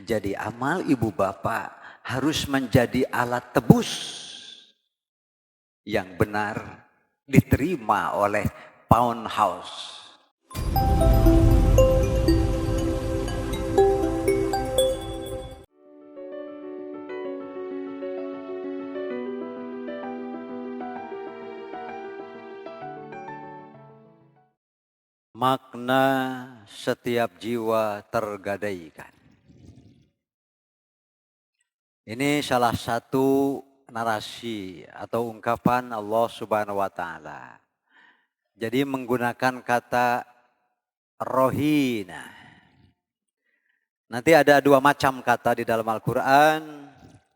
Jadi amal ibu bapak harus menjadi alat tebus yang benar diterima oleh Poundhouse. Makna setiap jiwa tergadaikan. Ini salah satu narasi atau ungkapan Allah Subhanahu wa taala. Jadi menggunakan kata rohina. Nanti ada dua macam kata di dalam Al-Quran.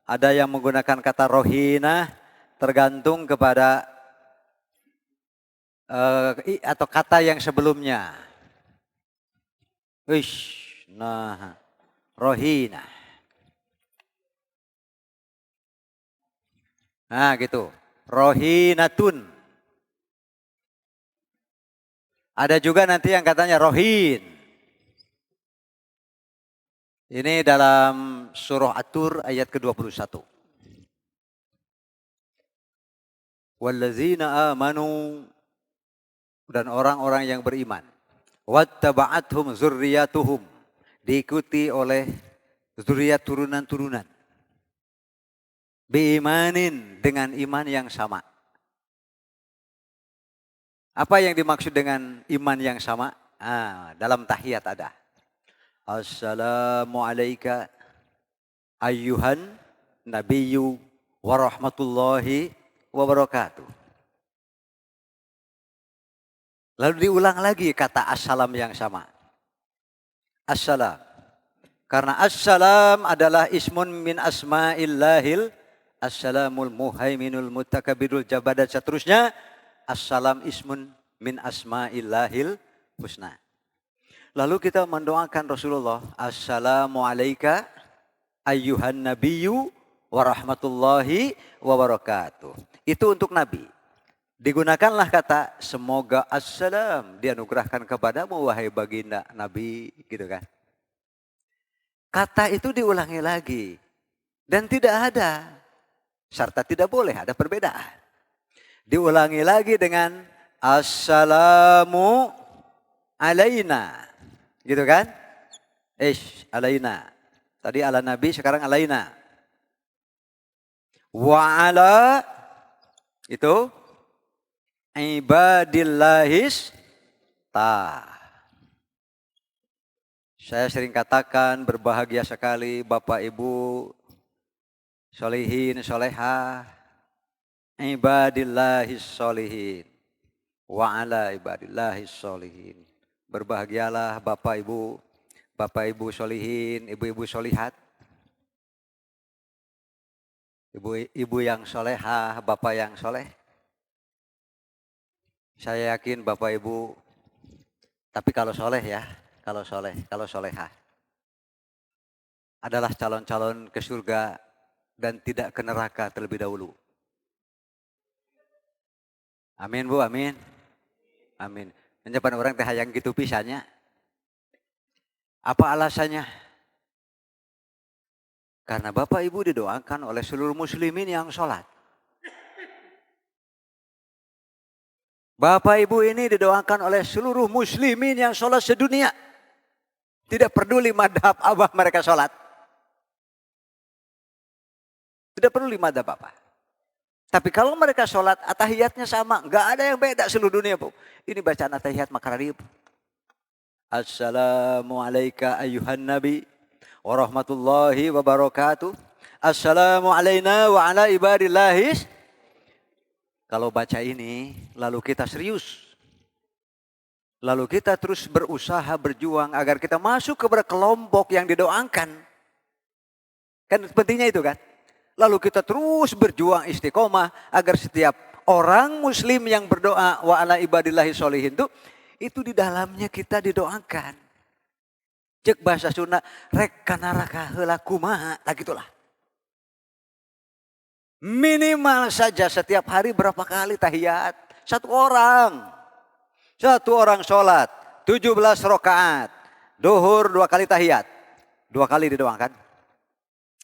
Ada yang menggunakan kata rohina tergantung kepada atau kata yang sebelumnya. Nah, rohina. Nah gitu, rohinatun. Ada juga nanti yang katanya rohin. Ini dalam surah At-Tur ayat ke-21. Wallazina amanu, dan orang-orang yang beriman. Wattaba'athum zurriyatuhum, diikuti oleh zuriat turunan-turunan. Biimanin, dengan iman yang sama. Apa yang dimaksud dengan iman yang sama? Dalam tahiyat ada. Assalamualaikum ayyuhan nabiyyu warahmatullahi wabarakatuh. Lalu diulang lagi kata assalam yang sama. Assalam. Karena assalam adalah ismun min asma'illahil assalamul muhaiminul mutakabirul jabbar dan seterusnya. Assalam ismun min asma'illahil husna. Lalu kita mendoakan Rasulullah, Assalamualaikum ayyuhan nabiyyu warahmatullahi wabarakatuh. Itu untuk Nabi. Digunakanlah kata semoga assalam dianugerahkan kepadamu wahai baginda Nabi, gitu kan. Kata itu diulangi lagi dan tidak ada serta tidak boleh ada perbedaan. Diulangi lagi dengan assalamu alaina. Gitu kan? Alaina. Tadi ala Nabi, sekarang alaina. Wa ala itu ibadillahis Saya sering katakan berbahagia sekali Bapak Ibu solihin solehah ibadillahis solihin wa ala ibadillahis solihin. Berbahagialah Bapak Ibu solihin, ibu-ibu solihat. Ibu yang solehah, Bapak yang soleh. Saya yakin Bapak Ibu, tapi kalau soleh ya, kalau solehah. Adalah calon-calon ke surga dan tidak ke neraka terlebih dahulu. Amin Bu, amin. Amin. Menjapan orang teh hayang gitu pisahnya. Apa alasannya? Karena Bapak Ibu didoakan oleh seluruh muslimin yang sholat. Bapak Ibu ini didoakan oleh seluruh muslimin yang sholat sedunia. Tidak peduli madhab apa mereka sholat. Tidak peduli madhab apa. Tapi kalau mereka sholat, atahiyatnya sama. Enggak ada yang beda seluruh dunia Bu. Ini bacaan atahiyat makarari Bu. Assalamualaikum ayyuhan nabi warahmatullahi wabarakatuh. Assalamu alaina wa ala ibadillahis. Kalau baca ini, lalu kita serius. Lalu kita terus berusaha berjuang agar kita masuk kepada kelompok yang didoakan. Kan pentingnya itu kan. Lalu kita terus berjuang istiqomah agar setiap orang muslim yang berdoa wa ala ibadillahi sholihin itu di dalamnya kita didoakan. Cek bahasa Sunda rek kanaraka heula kumaha, gitulah. Minimal saja setiap hari berapa kali tahiyat? Satu orang sholat 17 rakaat, duhur 2 kali tahiyat. 2 kali didoakan.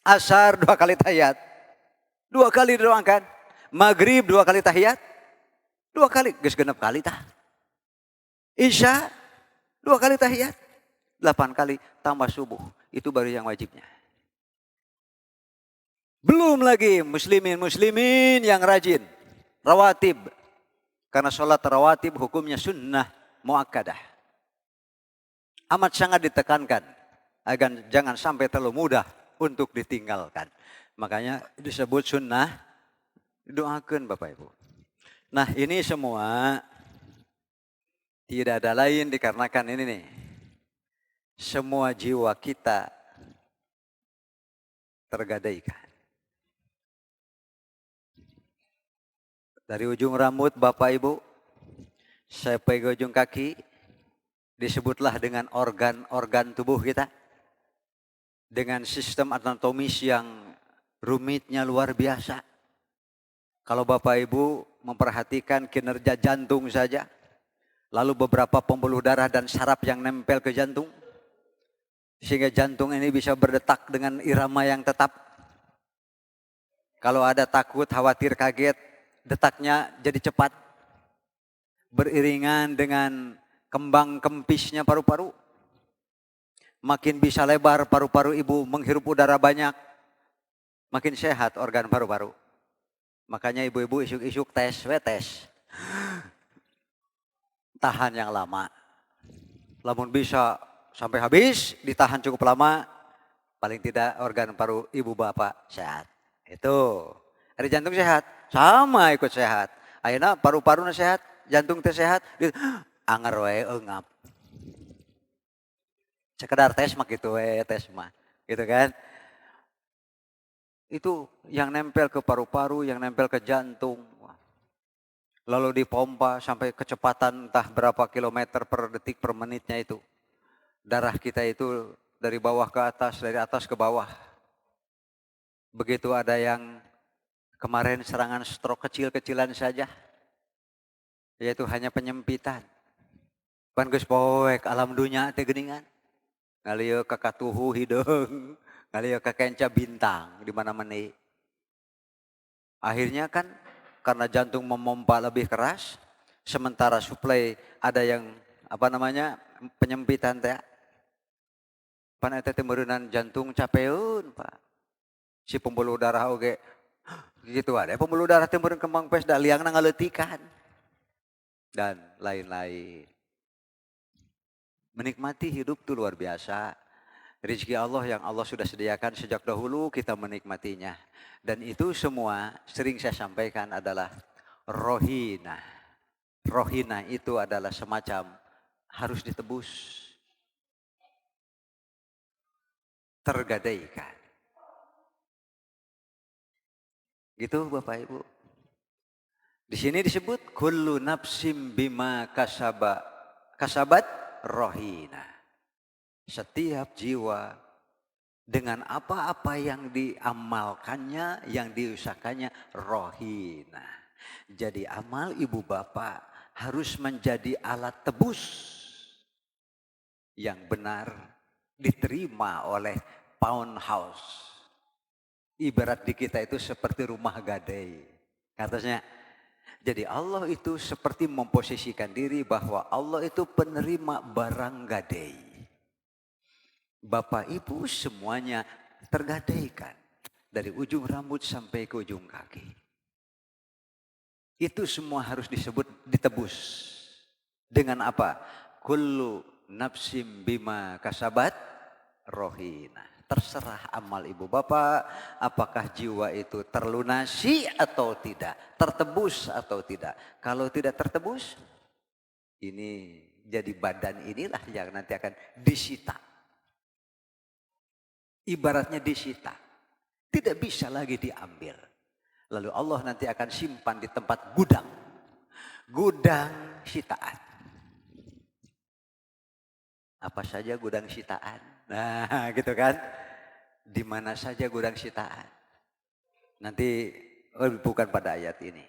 Asar 2 kali tahiyat, 2 kali didoakan. Maghrib 2 kali tahiyat, 2 kali, geus 6 kali tah. Isya 2 kali tahiyat, 8 kali tambah subuh. Itu baru yang wajibnya. Belum lagi muslimin yang rajin. Rawatib. Karena sholat rawatib hukumnya sunnah muakkadah. Amat sangat ditekankan agar jangan sampai terlalu mudah untuk ditinggalkan. Makanya disebut sunnah, doakan Bapak Ibu. Nah ini semua tidak ada lain dikarenakan ini nih. Semua jiwa kita tergadaikan. Dari ujung rambut Bapak Ibu sampai ke ujung kaki disebutlah dengan organ-organ tubuh kita. Dengan sistem anatomis yang rumitnya luar biasa. Kalau Bapak Ibu memperhatikan kinerja jantung saja, lalu beberapa pembuluh darah dan saraf yang nempel ke jantung, sehingga jantung ini bisa berdetak dengan irama yang tetap. Kalau ada takut, khawatir, kaget, detaknya jadi cepat. Beriringan dengan kembang kempisnya paru-paru. Makin bisa lebar paru-paru ibu menghirup udara banyak, makin sehat organ paru-paru. Makanya ibu-ibu isuk-isuk tes. Tahan yang lama. Lamun bisa sampai habis, ditahan cukup lama, paling tidak organ paru ibu bapak sehat. Itu. Ada jantung sehat, sama ikut sehat. Ayeuna paru-parunya sehat, jantung teh sehat, anger we eungap. Sekedar tes mah gitu tes mah. Gitu kan. Itu yang nempel ke paru-paru, yang nempel ke jantung. Lalu dipompa sampai kecepatan entah berapa kilometer per detik per menitnya itu. Darah kita itu dari bawah ke atas, dari atas ke bawah. Begitu ada yang kemarin serangan stroke kecil-kecilan saja. Yaitu hanya penyempitan. Pan geus poek alam dunya teh geuningan. Ngalieu ka katuhu hideung, ngalieu ka kenca bintang di mana-mana. Akhirnya kan karena jantung memompa lebih keras, sementara suplai ada yang penyempitan teh. Pan eta teh meureunnan jantung capeun, Pak. Si pembuluh darah oge gitu ada. Pembuluh darah teh meureun kembang pes da liangna ngaleutikan. Dan lain-lain. Menikmati hidup itu luar biasa. Rezeki Allah yang Allah sudah sediakan sejak dahulu kita menikmatinya. Dan itu semua sering saya sampaikan adalah rohina. Rohina itu adalah semacam harus ditebus. Tergadaikan. Gitu Bapak Ibu. Di sini disebut kullu nafsim bima kasabat rohina. Setiap jiwa dengan apa-apa yang diamalkannya, yang diusahakannya rohina. Jadi amal ibu bapak harus menjadi alat tebus yang benar diterima oleh pound house. Ibarat di kita itu seperti rumah gadai. Katanya, jadi Allah itu seperti memposisikan diri bahwa Allah itu penerima barang gadai. Bapak ibu semuanya tergadaikan. Dari ujung rambut sampai ke ujung kaki. Itu semua harus ditebus. Dengan apa? Kullu nafsim bima kasabat rohina. Terserah amal ibu bapak, apakah jiwa itu terlunasi atau tidak, tertebus atau tidak. Kalau tidak tertebus, ini jadi badan inilah yang nanti akan disita. Ibaratnya disita, tidak bisa lagi diambil. Lalu Allah nanti akan simpan di tempat gudang, gudang sitaan. Apa saja gudang sitaan? Nah gitu kan, di mana saja gudang sitaan. Nanti bukan pada ayat ini.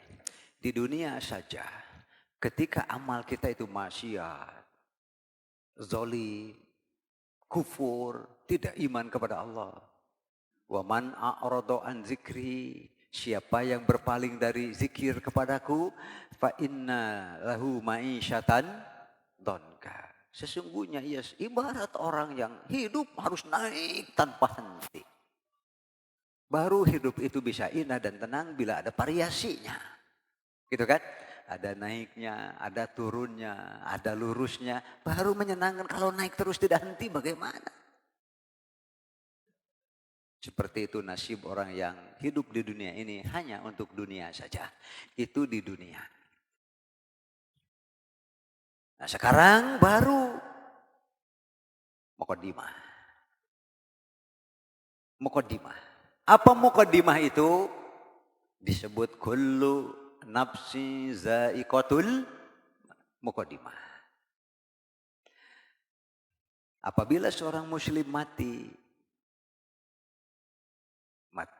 Di dunia saja, ketika amal kita itu maksiat, zalim, kufur, tidak iman kepada Allah. Wa man a'rada an zikri, siapa yang berpaling dari zikir kepadaku, fa inna lahu ma'isyatan donka. Sesungguhnya ia ibarat orang yang hidup harus naik tanpa henti. Baru hidup itu bisa indah dan tenang bila ada variasinya. Gitu kan? Ada naiknya, ada turunnya, ada lurusnya. Baru menyenangkan. Kalau naik terus tidak henti bagaimana? Seperti itu nasib orang yang hidup di dunia ini hanya untuk dunia saja. Itu di dunia. Nah sekarang baru muqaddimah. Muqaddimah. Apa muqaddimah itu? Disebut kullu nafsi za'iqatul muqaddimah. Apabila seorang muslim mati,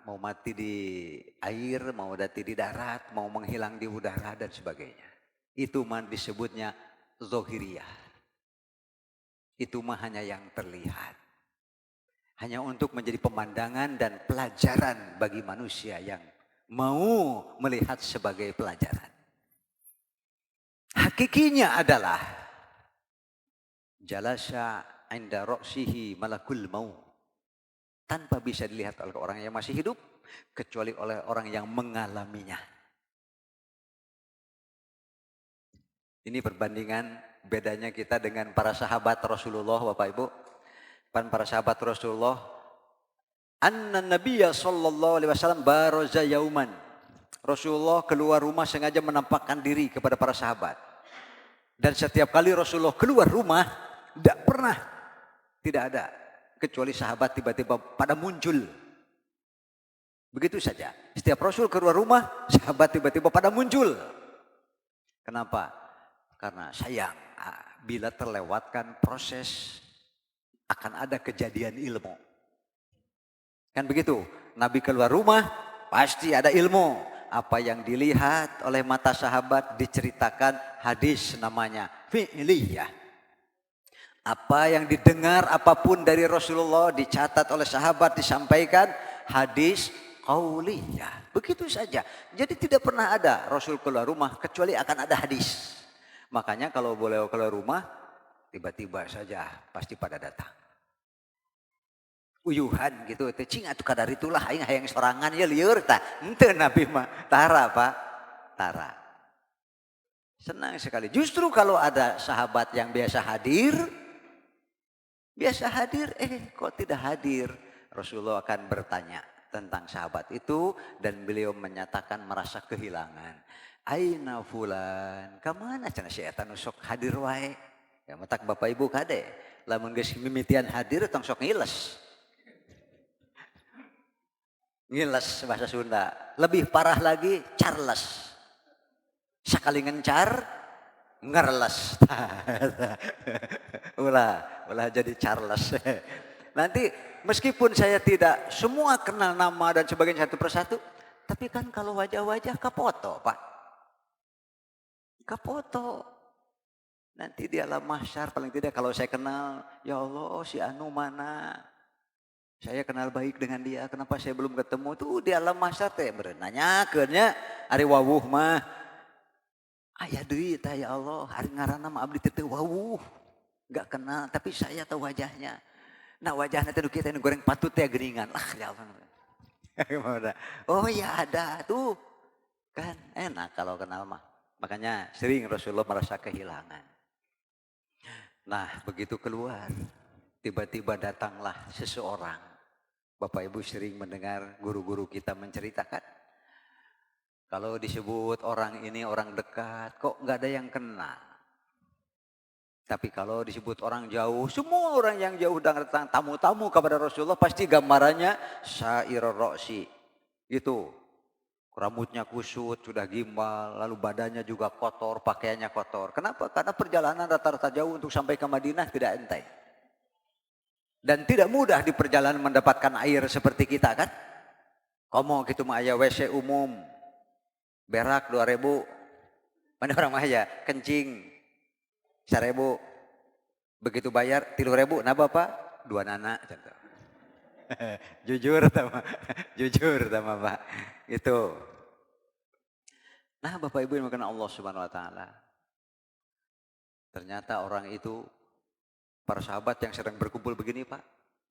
mau mati di air, mau mati di darat, mau menghilang di udara dan sebagainya. Itu mah disebutnya zohiriyah. Itu mah hanya yang terlihat. Hanya untuk menjadi pemandangan dan pelajaran bagi manusia yang mau melihat sebagai pelajaran. Hakikinya adalah jalasa inda ra'sihi malakul maut. Tanpa bisa dilihat oleh orang yang masih hidup, kecuali oleh orang yang mengalaminya. Ini perbandingan bedanya kita dengan para sahabat Rasulullah, Bapak Ibu. Para sahabat Rasulullah, anna nabiyya sallallahu alaihi wasallam baraza yauman. Rasulullah keluar rumah sengaja menampakkan diri kepada para sahabat. Dan setiap kali Rasulullah keluar rumah, tidak ada. Kecuali sahabat tiba-tiba pada muncul. Begitu saja. Setiap Rasul keluar rumah, sahabat tiba-tiba pada muncul. Kenapa? Karena sayang, bila terlewatkan proses, akan ada kejadian ilmu. Kan begitu, Nabi keluar rumah, pasti ada ilmu. Apa yang dilihat oleh mata sahabat diceritakan hadis namanya fi'liyah. Apa yang didengar apapun dari Rasulullah dicatat oleh sahabat, disampaikan hadis qauliyah. Begitu saja. Jadi tidak pernah ada Rasul keluar rumah kecuali akan ada hadis. Makanya kalau beliau keluar rumah, tiba-tiba saja pasti pada datang. Uyuhan gitu, cing atuh kadar itulah aing hayang sorangan ya lieur tah. Henteu Nabi mah tara Pak, tara. Senang sekali. Justru kalau ada sahabat yang biasa hadir, kok tidak hadir? Rasulullah akan bertanya tentang sahabat itu dan beliau menyatakan merasa kehilangan. Aina fulan, kamana cenah si eta nu sok hadir wae? Ya matak Bapak Ibu kade, lamun geus mimitian hadir tong sok ngiles. Ngiles bahasa Sunda. Lebih parah lagi carles. Sakali ngencar ngerles. ulah jadi Charles. Nanti meskipun saya tidak semua kenal nama dan sebagainya satu persatu, tapi kan kalau wajah-wajah kapoto, Pak. Kapoto. Nanti di alam mahsyar paling tidak kalau saya kenal, ya Allah si anu mana? Saya kenal baik dengan dia, kenapa saya belum ketemu? Tuh di alam mahsyar teh berenanya keurnya ari wawuh mah. Aya deui tah ya Allah, hari ngaranna mah abdi teh wawuh. Enggak kenal, tapi saya tahu wajahnya. Nah wajahnya teh nu kieu teh goreng patut teh geuningan. Ah ya Allah. Oh ya ada tuh. Kan enak kalau kenal mah. Makanya sering Rasulullah merasa kehilangan. Nah begitu keluar, tiba-tiba datanglah seseorang. Bapak Ibu sering mendengar guru-guru kita menceritakan. Kalau disebut orang ini orang dekat, kok nggak ada yang kenal. Tapi kalau disebut orang jauh, semua orang yang jauh datang tamu-tamu kepada Rasulullah pasti gambarannya syairur roksi. Gitu. Rambutnya kusut, sudah gimbal, lalu badannya juga kotor, pakaiannya kotor. Kenapa? Karena perjalanan rata-rata jauh untuk sampai ke Madinah tidak enteng. Dan tidak mudah di perjalanan mendapatkan air seperti kita kan. Komo gitu mah aya WC umum. Berak 2.000. Mana orang mah ya kencing 1.000. Begitu bayar 3.000. Nah Bapak 2 nana contoh. Jujur sama jujur sama Pak. Itu. Nah, Bapak Ibu yang dimuliakan Allah Subhanahu wa taala. Ternyata orang itu para sahabat yang sedang berkumpul begini, Pak,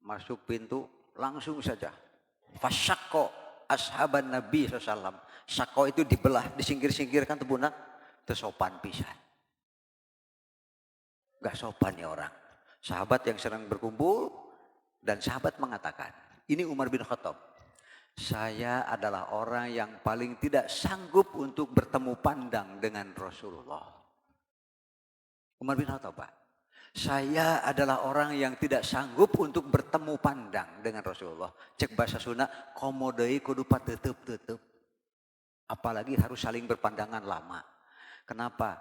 masuk pintu langsung saja. Fasyakko ashaban Nabi SAW. Syakko itu dibelah, disingkir-singkirkan tebuna, tersopan pisan. Gak sopan ya orang. Sahabat yang sedang berkumpul dan sahabat mengatakan, ini Umar bin Khattab. Saya adalah orang yang paling tidak sanggup untuk bertemu pandang dengan Rasulullah. Umar bin Khattab, Pak. Saya adalah orang yang tidak sanggup untuk bertemu pandang dengan Rasulullah. Cek bahasa Sunda, komodei kudu patetep-tetep. Apalagi harus saling berpandangan lama. Kenapa?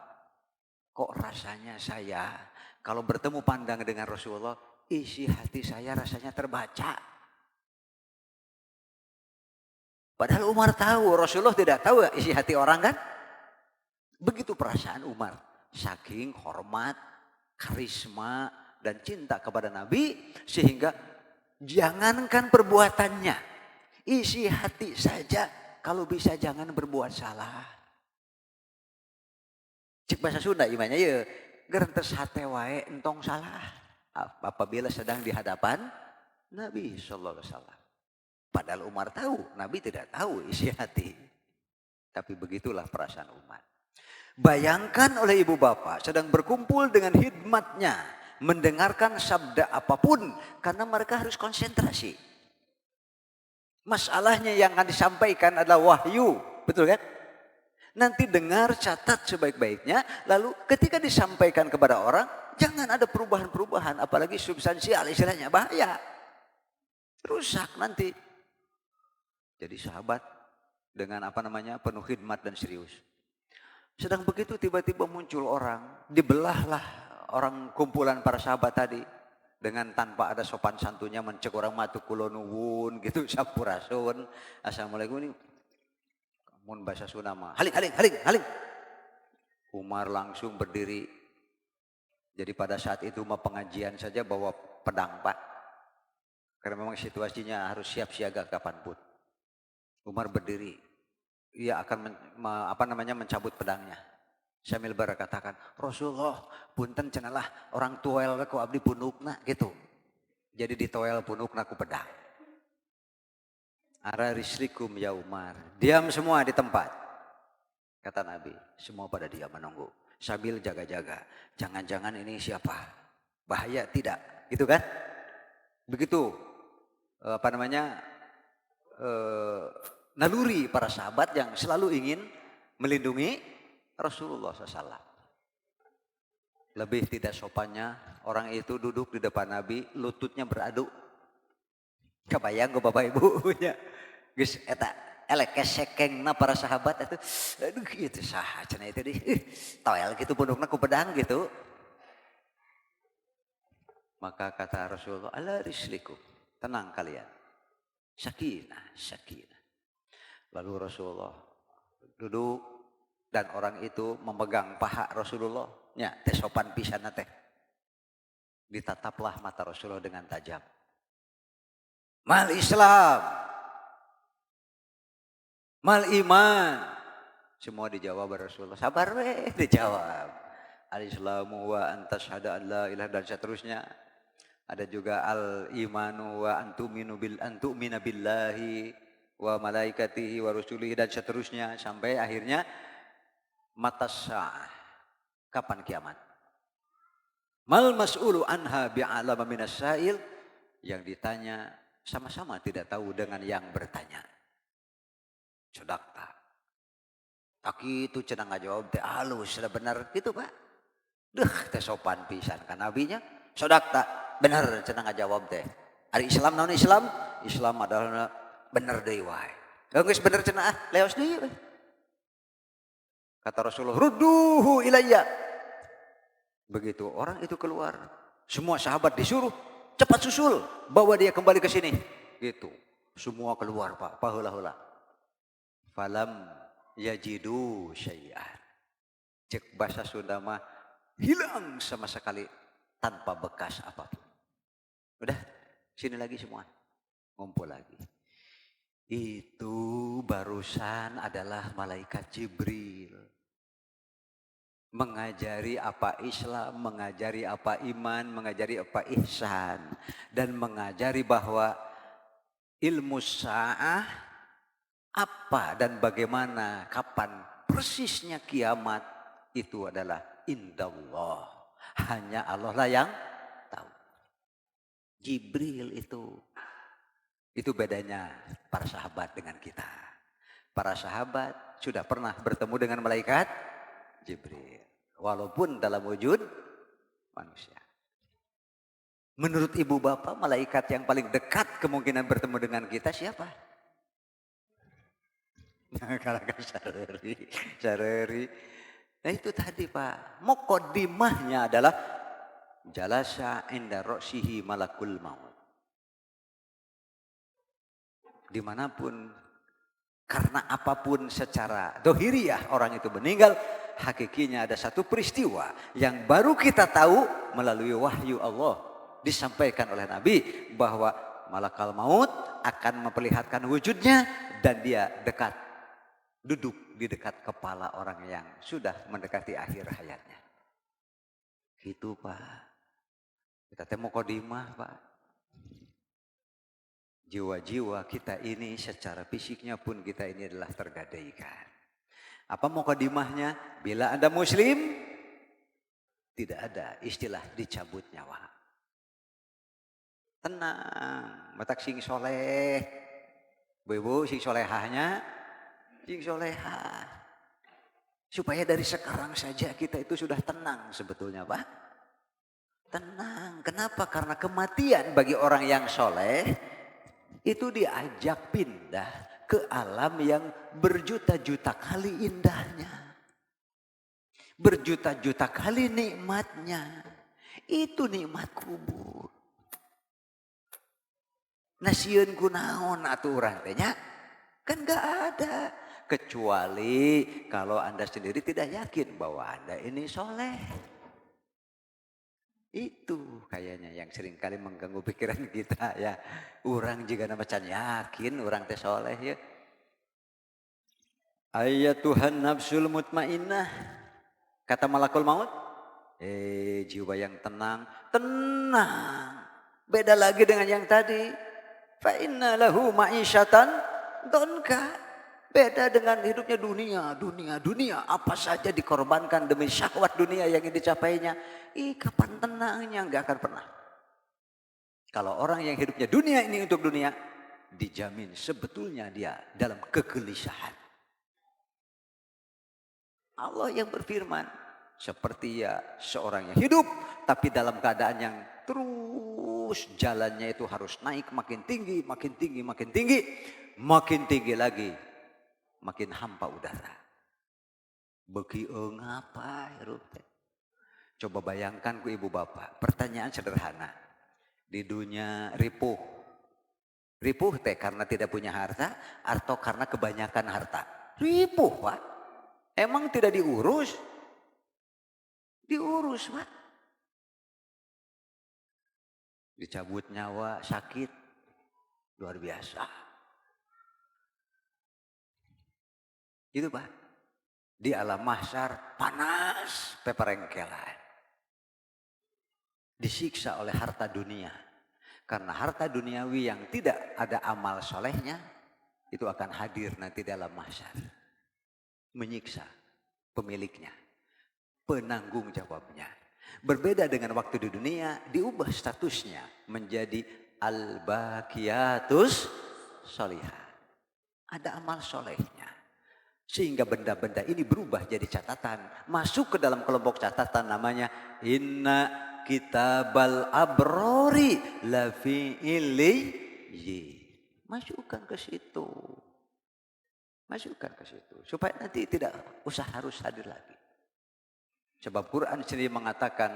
Kok rasanya saya kalau bertemu pandang dengan Rasulullah, isi hati saya rasanya terbaca. Padahal Umar tahu, Rasulullah tidak tahu isi hati orang kan? Begitu perasaan Umar. Saking hormat, karisma, dan cinta kepada Nabi. Sehingga jangankan perbuatannya. Isi hati saja kalau bisa jangan berbuat salah. Cik bahasa Sunda imannya ya. Gerentes hate wae entong salah. Apabila sedang di hadapan Nabi SAW. Padahal Umar tahu, Nabi tidak tahu isi hati. Tapi begitulah perasaan Umar. Bayangkan oleh ibu bapak sedang berkumpul dengan hidmatnya. Mendengarkan sabda apapun. Karena mereka harus konsentrasi. Masalahnya yang akan disampaikan adalah wahyu. Betul kan? Nanti dengar, catat sebaik-baiknya. Lalu ketika disampaikan kepada orang. Jangan ada perubahan-perubahan. Apalagi substansial istilahnya bahaya. Rusak nanti. Jadi sahabat dengan penuh khidmat dan serius. Sedang begitu tiba-tiba muncul orang, dibelahlah orang kumpulan para sahabat tadi. Dengan tanpa ada sopan santunnya mencek orang matu kulo nuwun gitu, sampurasun. Assalamualaikum ini. Mun bahasa Sunda mah, haling. Umar langsung berdiri. Jadi pada saat itu mah pengajian saja bawa pedang, Pak. Karena memang situasinya harus siap siaga kapanpun. Umar berdiri, ia akan mencabut pedangnya. Sambil berkatakan, Rasulullah, punten cenalah orang tuel ku abdi punukna gitu. Jadi ditoel punukna ku pedang. Ara risrikum ya Umar. Diam semua di tempat. Kata Nabi, semua pada diam menunggu. Sambil jaga-jaga. Jangan-jangan ini siapa? Bahaya tidak, gitu kan? Begitu naluri para sahabat yang selalu ingin melindungi Rasulullah SAW. Lebih tidak sopannya orang itu duduk di depan Nabi, lututnya beradu. Kebayang ke Bapak Ibu nya. Geus eta elek kesekengna para sahabat itu. Aduh kitu saha cenah itu toel gitu pundukna ku pedang gitu. Maka kata Rasulullah, ala rislikum, tenang kalian. Sakinah. Lalu Rasulullah duduk dan orang itu memegang paha Rasulullah. Ya, teh sopan pisan teh. Ditataplah mata Rasulullah dengan tajam. Mal Islam. Mal iman. Semua dijawab Rasulullah. Sabar weh, dijawab. Al-Islamu wa antashhadu an la ilaha dan seterusnya. Ada juga al-imanu wa antu'mina billahi wa malaikatihi wa rusulihi dan seterusnya sampai akhirnya matas sa'ah. Kapan kiamat? Mal mas'ulu anha bi'alama minas sa'il. Yang ditanya sama-sama tidak tahu dengan yang bertanya. Sodakta. Tak itu cenah ngajawab teh halus sudah benar gitu Pak. Teh sopan pisan kan nabinya. Sodakta benar cenah ngajawab teh. Ari Islam naon Islam? Islam adalah bener deui wae. Geus bener cenah leos deui we. Kata Rasulullah, "Rudduhu ilayya." Begitu orang itu keluar, semua sahabat disuruh cepat susul, bawa dia kembali ke sini. Gitu. Semua keluar, Pak, paheula-heula. Falam yajidu syai'an. Cek bahasa Sunda mah hilang sama sekali tanpa bekas apapun. Udah, sini lagi semua. ngumpul lagi. Itu barusan adalah malaikat Jibril. Mengajari apa Islam, mengajari apa iman, mengajari apa ihsan. Dan mengajari bahwa ilmu sa'ah apa dan bagaimana, kapan persisnya kiamat itu adalah indallah. Hanya Allah lah yang tahu. Jibril itu. Itu bedanya para sahabat dengan kita. Para sahabat sudah pernah bertemu dengan malaikat Jibril. Walaupun dalam wujud manusia. Menurut ibu bapak, malaikat yang paling dekat kemungkinan bertemu dengan kita siapa? Kalakan sareri. Nah itu tadi Pak. Muqaddimahnya adalah jalasa inda ro'sihi malakul maut. Dimanapun, karena apapun secara dohiriyah orang itu meninggal, hakikinya ada satu peristiwa yang baru kita tahu melalui wahyu Allah. Disampaikan oleh Nabi bahwa malakal maut akan memperlihatkan wujudnya dan dia dekat, duduk di dekat kepala orang yang sudah mendekati akhir hayatnya. Gitu Pak. Kita temu kodimah Pak. Jiwa-jiwa kita ini secara fisiknya pun kita ini adalah tergadaikan. Apa muqaddimahnya? Bila Anda muslim, tidak ada istilah dicabut nyawa. Tenang, matak sing soleh. Bu sing solehahnya, sing solehah. Supaya dari sekarang saja kita itu sudah tenang sebetulnya Pak. Tenang, kenapa? Karena kematian bagi orang yang soleh itu diajak pindah ke alam yang berjuta-juta kali indahnya. Berjuta-juta kali nikmatnya. Itu nikmat kubur. Nasieun kunaon atuh urang teh nya? Kan gak ada. Kecuali kalau Anda sendiri tidak yakin bahwa Anda ini soleh. Itu kayaknya yang sering kali mengganggu pikiran kita ya. Orang juga macan yakin orang teh soleh ya. Ayyatuhan nafsul mutmainnah. Kata malakul maut. Jiwa yang tenang. Tenang. Beda lagi dengan yang tadi. Fa inna lahu ma'isyatan donka. Beda dengan hidupnya dunia. Apa saja dikorbankan demi syahwat dunia yang ingin dicapainya. Kapan tenangnya? Enggak akan pernah. Kalau orang yang hidupnya dunia ini untuk dunia, dijamin sebetulnya dia dalam kegelisahan. Allah yang berfirman, seperti ya seorang yang hidup, tapi dalam keadaan yang terus jalannya itu harus naik makin tinggi, makin tinggi, makin tinggi, makin tinggi lagi. Makin hampa udara. Beki ngapa hirup teh. Coba bayangkan ku ibu bapak. Pertanyaan sederhana. Di dunia ripuh. Ripuh teh karena tidak punya harta atau karena kebanyakan harta? Ripuh Pak. Emang tidak diurus? Diurus Pak. Dicabut nyawa sakit. Luar biasa. Itu Pak, di alam mahsyar panas peperengkelan. Disiksa oleh harta dunia. Karena harta duniawi yang tidak ada amal solehnya, itu akan hadir nanti dalam mahsyar. Menyiksa pemiliknya, penanggung jawabnya. Berbeda dengan waktu di dunia, diubah statusnya menjadi al-baqiyatus sholihah. Ada amal solehnya. Sehingga benda-benda ini berubah jadi catatan. Masuk ke dalam kelompok catatan namanya inna kitabal abrori lafi iliyyin. Masukkan ke situ. Masukkan ke situ. Supaya nanti tidak usah harus hadir lagi. Sebab Quran sendiri mengatakan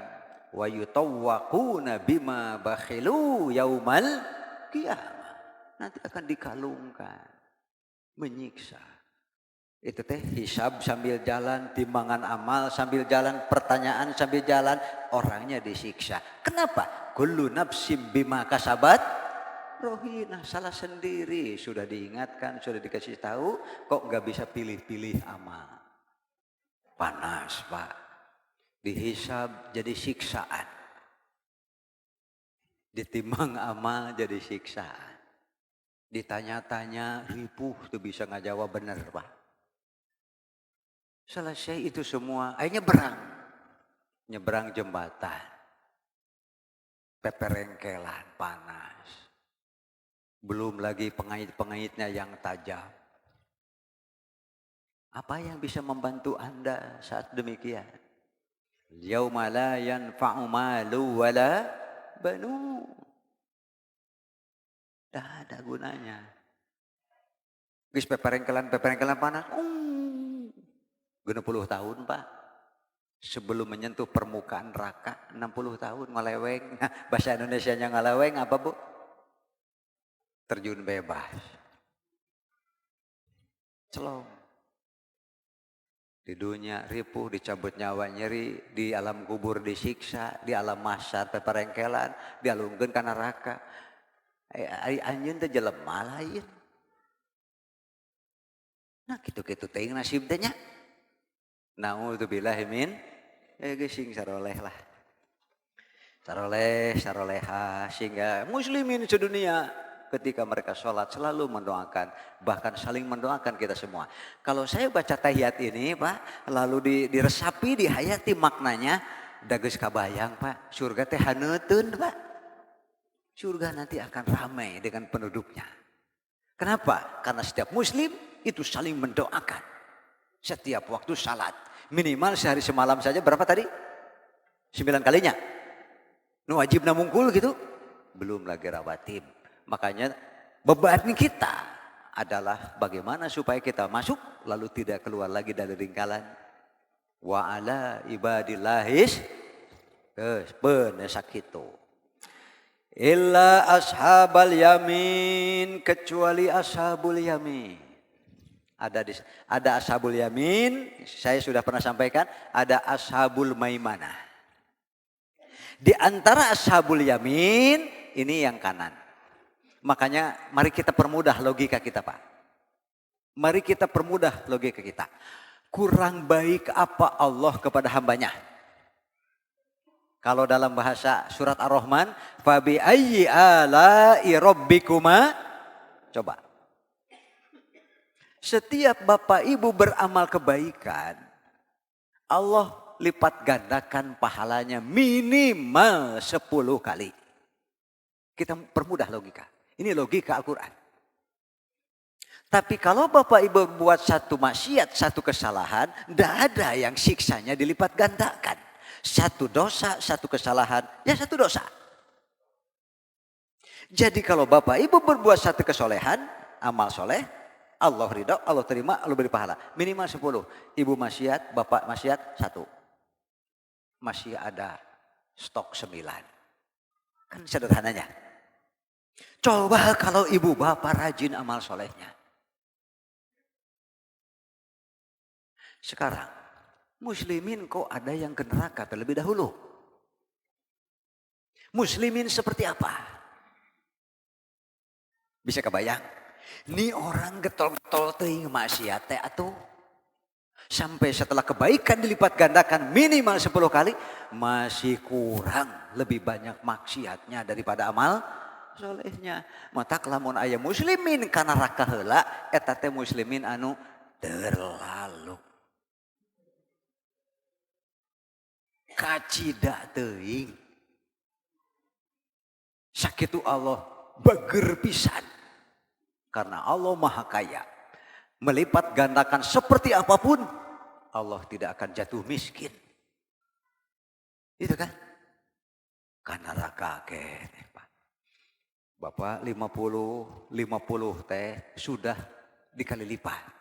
wa yutawwaquna bima bakhilu yaumal qiyamah. Nanti akan dikalungkan. Menyiksa. Itu teh hisab sambil jalan, timbangan amal sambil jalan, pertanyaan sambil jalan, orangnya disiksa. Kenapa? Kullu nafsim bima kasabat rohina, salah sendiri. Sudah diingatkan, sudah dikasih tahu, kok nggak bisa pilih-pilih amal. Panas Pak, dihisab jadi siksaan. Ditimbang amal jadi siksaan. Ditanya-tanya ripuh tuh bisa nggak jawab benar Pak. Selesai itu semua, akhirnya nyebrang jembatan. Peperengkelan panas. Belum lagi pengait-pengaitnya yang tajam. Apa yang bisa membantu Anda saat demikian? Yauma la yanfa'u malu wala banu. Tidak ada gunanya. Gis peperengkelan panas. 60 tahun Pak. Sebelum menyentuh permukaan neraka 60 tahun ngeleweng. Bahasa Indonesianya ngeleweng apa Bu? Terjun bebas. Celong. Di dunia ripuh, dicabut nyawa nyeri, di alam kubur disiksa, di alam mahsyar peperengkelan, dialungkeun ka neraka. Anjeun teh jelema lain. Nah kitu-kitu teuing nasib teh nya. Naudzubillahi min gesing saroleh lah. Saroleha sehingga muslimin sedunia ketika mereka sholat selalu mendoakan, bahkan saling mendoakan kita semua. Kalau saya baca tahiyat ini Pak, lalu diresapi, dihayati maknanya, dageus kabayang Pak, surga teh haneuteun Pak. Surga nanti akan ramai dengan penduduknya. Kenapa? Karena setiap muslim itu saling mendoakan. Setiap waktu salat. Minimal sehari semalam saja berapa tadi? 9 kalinya. Nu wajibna mungkul gitu. Belum lagi rawatib. Makanya beban kita adalah bagaimana supaya kita masuk lalu tidak keluar lagi dari lingkaran. Wa ala ibadillahis sakitu. Illa ashabal yamin, kecuali ashabul yamin. Ada ashabul yamin, saya sudah pernah sampaikan, ada ashabul maimanah. Di antara ashabul yamin ini yang kanan. Makanya mari kita permudah logika kita Pak. Mari kita permudah logika kita. Kurang baik apa Allah kepada hambanya? Kalau dalam bahasa surat Ar-Rahman, fabi ayyi ala'i rabbikuma, coba. Setiap bapak ibu beramal kebaikan, Allah lipat gandakan pahalanya minimal 10 kali. Kita permudah logika. Ini logika Al-Quran. Tapi kalau bapak ibu buat satu maksiat, satu kesalahan, tidak ada yang siksanya dilipat gandakan. Satu dosa, satu kesalahan, ya satu dosa. Jadi kalau bapak ibu berbuat satu kesolehan, amal soleh, Allah ridho, Allah terima, Allah beri pahala. Minimal 10. Ibu maksiat, bapak maksiat 1. Masih ada stok 9. Kan sederhananya. Coba kalau ibu bapak rajin amal solehnya. Sekarang, muslimin kok ada yang ke neraka terlebih dahulu. Muslimin seperti apa? Bisa kebayang? Ini orang getol-getol teuing maksiat teh atuh. Sampai setelah kebaikan dilipat gandakan minimal 10 kali, masih kurang lebih banyak maksiatnya daripada amal solehnya. Mata kelamun aya muslimin kana neraka heula, eta teh muslimin anu terlalu kacida teuing. Sakitu Allah bager pisan. Karena Allah Maha Kaya. Melipat gandakan seperti apapun, Allah tidak akan jatuh miskin. Itu kan? Karena neraka Pak. Bapak 50 teh sudah dikali lipat.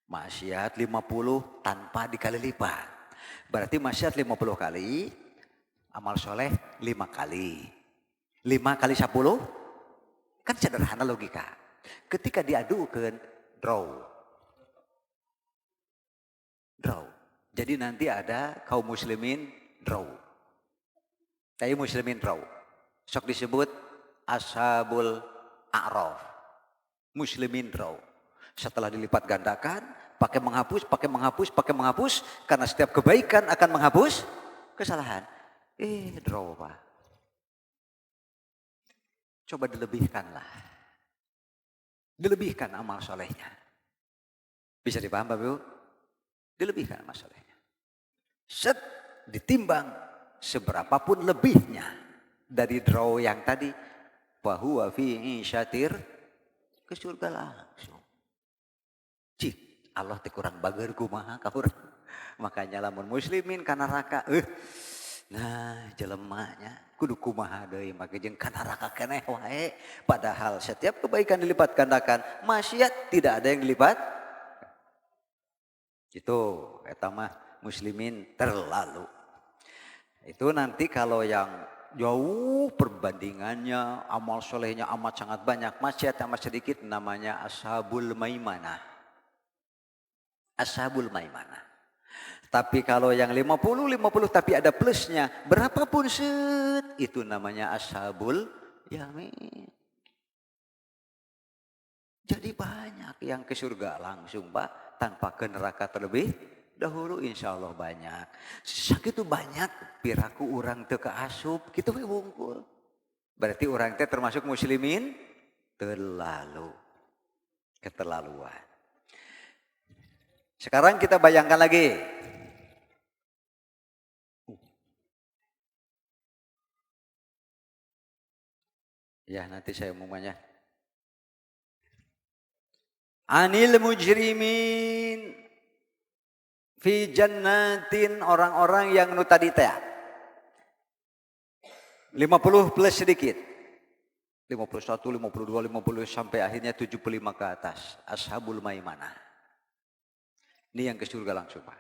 Maksiat 50 tanpa dikali lipat. Berarti maksiat 50 kali, amal soleh 5 kali. 5 kali 10? Kan sederhana logika. Ketika diadukan, draw. Jadi nanti ada kaum muslimin draw. Tapi muslimin draw. Sok disebut ashabul a'raf. Muslimin raw. Setelah dilipat gandakan, pakai menghapus, pakai menghapus, pakai menghapus. Karena setiap kebaikan akan menghapus kesalahan. Draw Pak. Coba dilebihkanlah. Dilebihkan amal solehnya. Bisa dipaham Bapak Ibu? Dilebihkan amal solehnya. Set, ditimbang seberapapun lebihnya dari draw yang tadi. Fahuwa fi syatir ke surga langsung. Cik, Allah teh kurang bager kumaha ka urang. Makanya lamun muslimin kana neraka nah jelemanya kudu kumaha deui make jeung kana neraka keneh wae. Padahal setiap kebaikan dilipat gandakan, maksiat tidak ada yang dilipat. Itu eta mah muslimin terlalu. Itu nanti kalau yang jauh perbandingannya, amal solehnya amat sangat banyak, maksiat amat sedikit, namanya ashabul maimanah. Ashabul maimanah. Tapi kalau yang 50 tapi ada plusnya, berapapun set, itu namanya ashabul yamin. Jadi banyak yang ke surga langsung Pak, tanpa ke neraka terlebih dahulu, insya Allah banyak. Sakitu banyak piraku orang teu kaasup kitu we wungkul. Berarti orang teh termasuk muslimin terlalu keterlaluan. Sekarang kita bayangkan lagi. Ya nanti saya umumnya. Anil mujrimin fi jannatin, orang-orang yang nu tadi teh 50 plus sedikit. 51, 52, 50 sampai akhirnya 75 ke atas. Ashabul maimanah. Ini yang ke surga langsung Pak.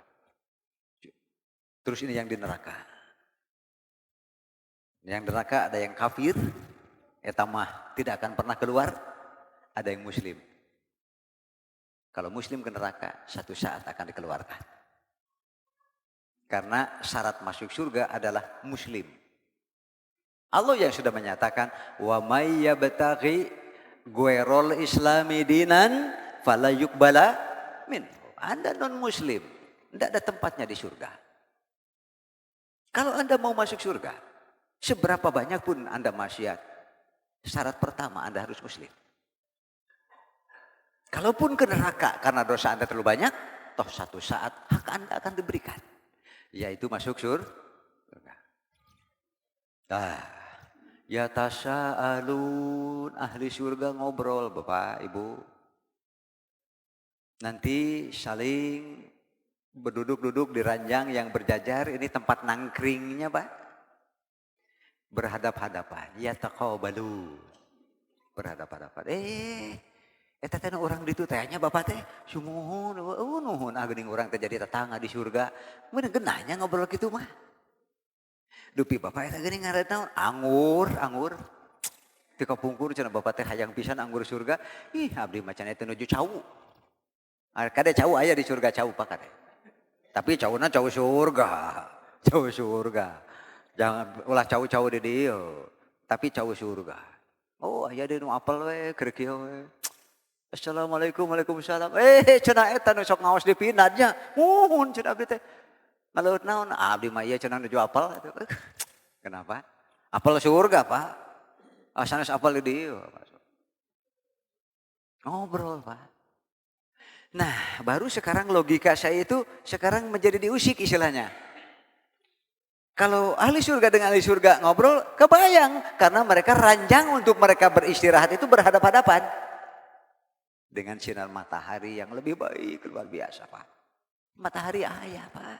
Terus ini yang di neraka. Yang di neraka ada yang kafir, eta mah tidak akan pernah keluar. Ada yang muslim. Kalau muslim ke neraka, satu saat akan dikeluarkan. Karena syarat masuk surga adalah muslim. Allah yang sudah menyatakan, wa may yabtaghi ghairul islami dinan fala yuqbala min. Anda non muslim, tidak ada tempatnya di surga. Kalau Anda mau masuk surga, seberapa banyak pun Anda maksiat, syarat pertama Anda harus muslim. Kalaupun ke neraka karena dosa Anda terlalu banyak, toh satu saat hak Anda akan diberikan. Yaitu masuk surga. Ya tasa'alun, ahli surga ngobrol Bapak Ibu. Nanti saling berduduk-duduk di ranjang yang berjajar, ini tempat nangkringnya Pak. Berhadap-hadapan, ya taqabalu. Berhadap-hadapan. Eta teh orang ditu tehnya Bapak teh sumuhun, nuhun geuning urang teh jadi tetangga di surga. Mun geunahnya ngobrol kitu mah. Dupi Bapak eta geuning ngaranna anggur. Teu kapungkur cenah Bapak teh hayang pisan anggur surga. Ih abdi macan eta nuju cau. Kade cau aya di surga cau Pak kade. Tapi cauna cau surga. Cau surga. Jangan ulah cau-cau di dieu. Tapi cau surga. Oh aya deui nu apel we keur kieu we. Assalamualaikum, waalaikumsalam. Cenah eta nu sok ngaos dipindadnya. Muhun cenah abdi teh. Ngaleut naon? Abdi mah ieu cenah nuju apel. Kenapa? Apel surga, Pak. Sanes apel di dieu. Ngobrol, Pak. Nah, baru sekarang logika saya itu sekarang menjadi diusik istilahnya. Kalau ahli surga dengan ahli surga ngobrol, kebayang. Karena mereka ranjang untuk mereka beristirahat itu berhadap-hadapan. Dengan sinar matahari yang lebih baik, luar biasa Pak. Matahari ayah Pak.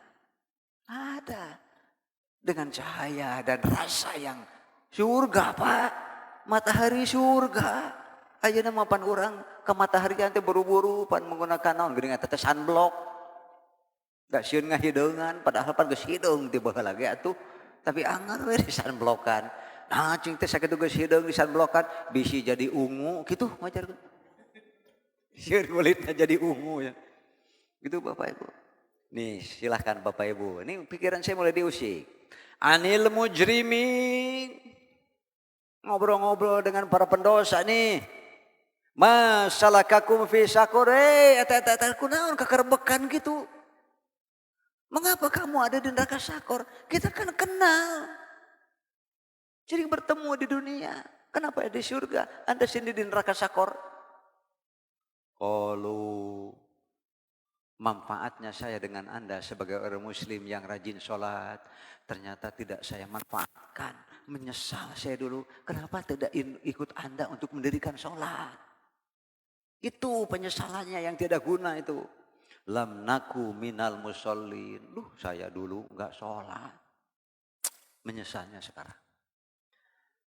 Ada. Dengan cahaya dan rasa yang surga Pak. Matahari surga. Ayeuna mapan orang ke matahari teh buru-buru pan menggunakan naon geuning eta teh sunblock. Gak sieun ngahideungan padahal pan geus hideung ti baheula ge atuh. Tapi angar we di sunblockan. Nah cing teh sakitu geus hideung di sunblockan bisi jadi ungu kitu majarkeun. Sieun kulitnya jadi ungu ya. Gitu Bapak Ibu. Nih silahkan Bapak Ibu. Ini pikiran saya mulai diusik. Anil mujrimin. Ngobrol-ngobrol dengan para pendosa nih. Masalakakum fi sakor, eta kunaon kekerbekan gitu. Mengapa kamu ada di neraka sakor? Kita kan kenal. Jadi bertemu di dunia. Kenapa di surga? Anda sendiri di neraka sakor. Kalau manfaatnya saya dengan Anda sebagai orang muslim yang rajin sholat. Ternyata tidak saya manfaatkan. Menyesal saya dulu. Kenapa tidak ikut Anda untuk mendirikan sholat? Itu penyesalannya yang tidak guna itu. Lam naku minal musallin. Saya dulu enggak sholat. Menyesalnya sekarang.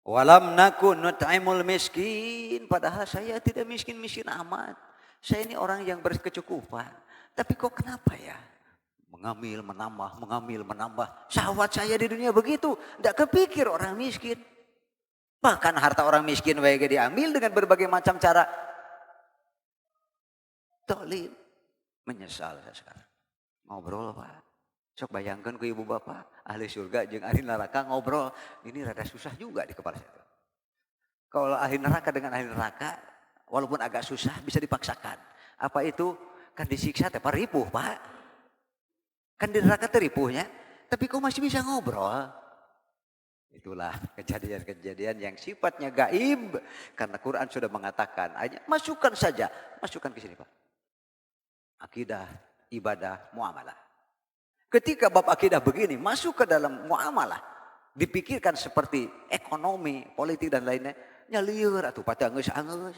Walam naku nut'imul miskin. Padahal saya tidak miskin-miskin amat. Saya ini orang yang berkecukupan. Tapi kok kenapa ya? Mengambil, menambah. Syahwat saya di dunia begitu. Tidak kepikir orang miskin. Bahkan harta orang miskin baik diambil dengan berbagai macam cara. Tolim. Menyesal saya sekarang. Ngobrol Pak. Sok bayangkan ke ibu bapak. Ahli surga jeung ahli neraka ngobrol. Ini rada susah juga di kepala saya. Kalau ahli neraka dengan ahli neraka. Walaupun agak susah bisa dipaksakan. Apa itu? Kan disiksa tapi ripuh Pak. Kan di neraka teripuhnya. Tapi kok masih bisa ngobrol? Itulah kejadian-kejadian yang sifatnya gaib. Karena Quran sudah mengatakan. Masukkan saja. Masukkan ke sini Pak. Akidah, ibadah, muamalah. Ketika bab akidah begini masuk ke dalam muamalah. Dipikirkan seperti ekonomi, politik dan lainnya. Nyalir atau pada angus-angus.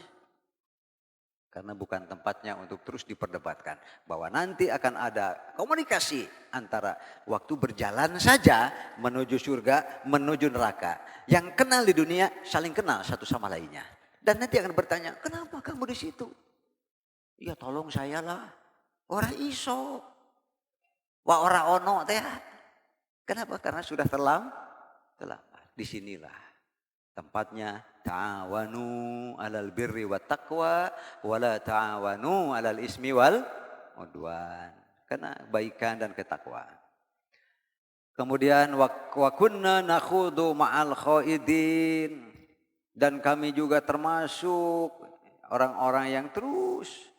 Karena bukan tempatnya untuk terus diperdebatkan. Bahwa nanti akan ada komunikasi antara waktu berjalan saja menuju surga, menuju neraka. Yang kenal di dunia saling kenal satu sama lainnya. Dan nanti akan bertanya, kenapa kamu di situ? Ya tolong saya lah. Orang iso. Wa ora ono teh. Kenapa? Karena sudah terlambat. Disinilah tempatnya ta'awanu 'alal birri wat taqwa wala ta'awanu 'alal ismi wal udwan. Karena baikan dan ketakwaan. Kemudian wa kunna nakhudu ma'al khaidin, dan kami juga termasuk orang-orang yang terus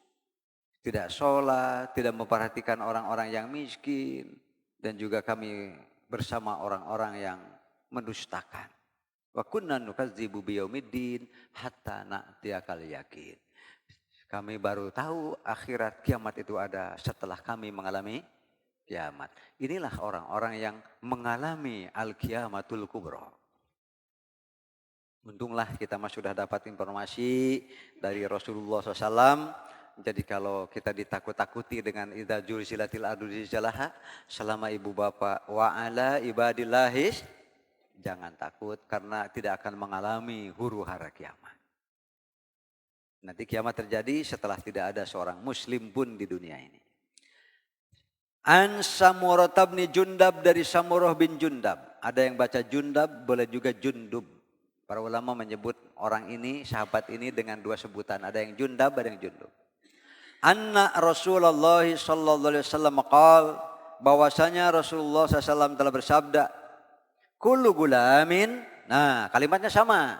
tidak sholat, tidak memperhatikan orang-orang yang miskin. Dan juga kami bersama orang-orang yang mendustakan. Wa kunna nukadzibu biyaumiddin hatta na'tiyakal yakin. Kami baru tahu akhirat kiamat itu ada setelah kami mengalami kiamat. Inilah orang-orang yang mengalami al-kiamatul kubra. Untunglah kita sudah dapat informasi dari Rasulullah SAW. Jadi kalau kita ditakut-takuti dengan idza julsilatil ardu zilzalaha, selama ibu bapak wa ala ibadillahis, jangan takut karena tidak akan mengalami huru hara kiamat. Nanti kiamat terjadi setelah tidak ada seorang muslim pun di dunia ini. An Samurah bin Jundab, dari Samurah bin Jundab. Ada yang baca Jundab, boleh juga Jundub. Para ulama menyebut orang ini, sahabat ini dengan dua sebutan. Ada yang Jundab, ada yang Jundub. Anna Rasulullah sallallahu alaihi wasallam qala, bahwasanya Rasulullah SAW telah bersabda, kullu gulamin. Nah, kalimatnya sama.